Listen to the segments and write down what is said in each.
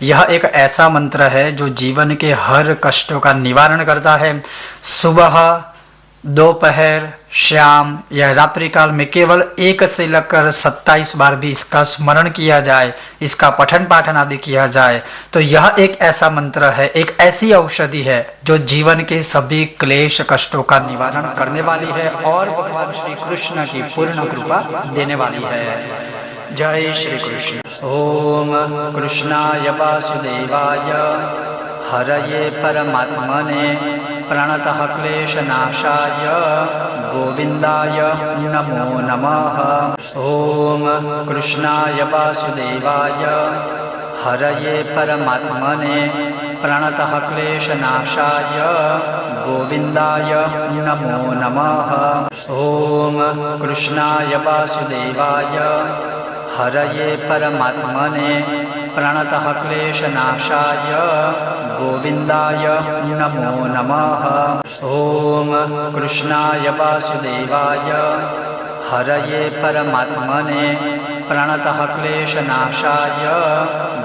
यह एक ऐसा मंत्र है जो जीवन के हर कष्टों का निवारण करता है। सुबह, दोपहर, शाम या रात्रि काल में केवल 1 से लेकर 27 बार भी इसका स्मरण किया जाए, इसका पठन पाठन आदि किया जाए तो यह एक ऐसा मंत्र है, एक ऐसी औषधि है जो जीवन के सभी क्लेश कष्टों का निवारण करने वाली है और भगवान श्री कृष्ण की पूर्ण कृपा देने वाली है। जय श्री कृष्ण। ओम कृष्णाय वासुदेवाय हरये परमात्मने प्रणतः क्लेशनाशाय गोविन्दाय नमो नमः। ओम कृष्णाय वासुदेवाय हरये परमात्मने प्रणतः क्लेशनाशाय गोविन्दाय नमो नमः। ओम कृष्णाय वासुदेवाय हरये परमात्मने प्रणतः क्लेशनाशाय गोविन्दाय नमो नमः। ओम कृष्णाय वासुदेवाय हरये परमात्मने प्रणतः क्लेशनाशाय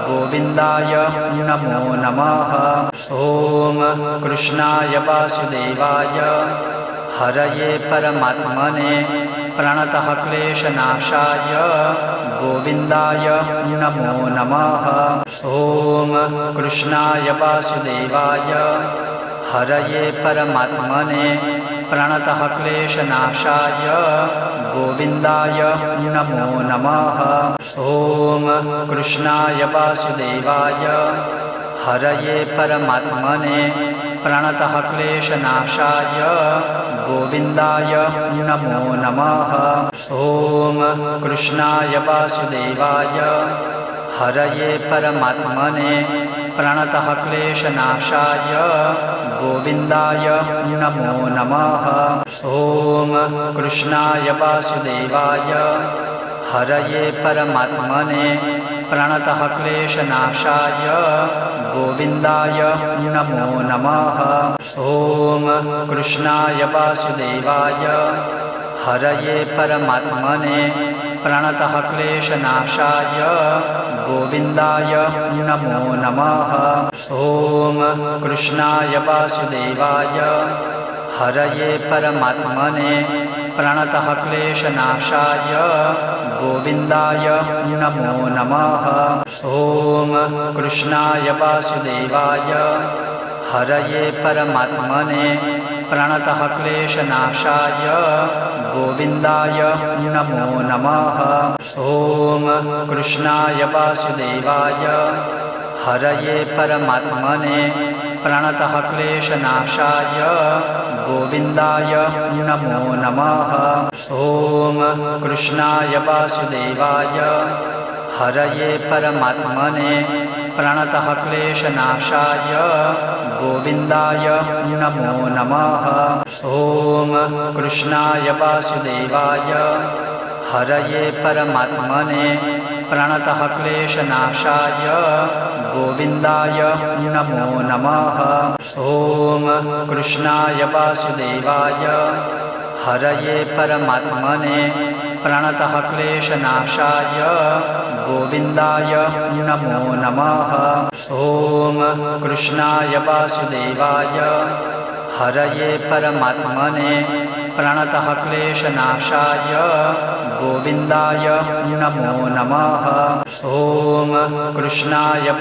गोविन्दाय नमो नमः। ओम कृष्णाय वासुदेवाय हरये परमात्मने प्रणतः क्लेशनाशाय गोविन्दाय नमो नमः। ओम कृष्णाय वासुदेवाय हरये परमात्मने प्रणतः क्लेशनाशाय गोविन्दाय नमो नमः। ओम कृष्णाय वासुदेवाय हरये परमात्मने प्रणतः क्लेशनाशाय गोविन्दाय नमो नमः। ओम कृष्णाय वासुदेवाय हरये परमात्मने प्रणतः क्लेशनाशाय गोविन्दाय नमो नमः। ओम कृष्णाय वासुदेवाय हरये परमात्मने प्रणतः क्लेशनाशाय गोविन्दाय नमो नमः। ओम कृष्णाय वासुदेवाय हरये परमात्मने प्रणतः क्लेशनाशाय गोविन्दाय नमो नमः। ओम कृष्णाय वासुदेवाय हरये परमात्मने प्रणतः क्लेशनाशाय गोविन्दाय नमो नमः। ओम कृष्णाय वासुदेवाय हरये परमात्मने प्रणतः क्लेशनाशाय गोविन्दाय नमो नमः। ओम कृष्णाय वासुदेवाय हरये परमात्मने प्रणतः क्लेशनाशाय गोविन्दाय नमो नमः। ओम कृष्णाय वासुदेवाय हरये परमात्मने प्रणतः क्लेशनाशाय गोविन्दाय नमो नमः। ओम कृष्णाय वासुदेवाय हरये परमात्मने प्रणतः क्लेशनाशाय गोविन्दाय नमो नमः। ओम कृष्णाय वासुदेवाय हरये परमात्मने प्रणतः क्लेशनाशाय गोविन्दाय नमो नमः। ओम कृष्णाय वासुदेवाय हरये परमात्मने प्रणतः क्लेशनाशाय गोविन्दाय नमो नमः। ओम कृष्णाय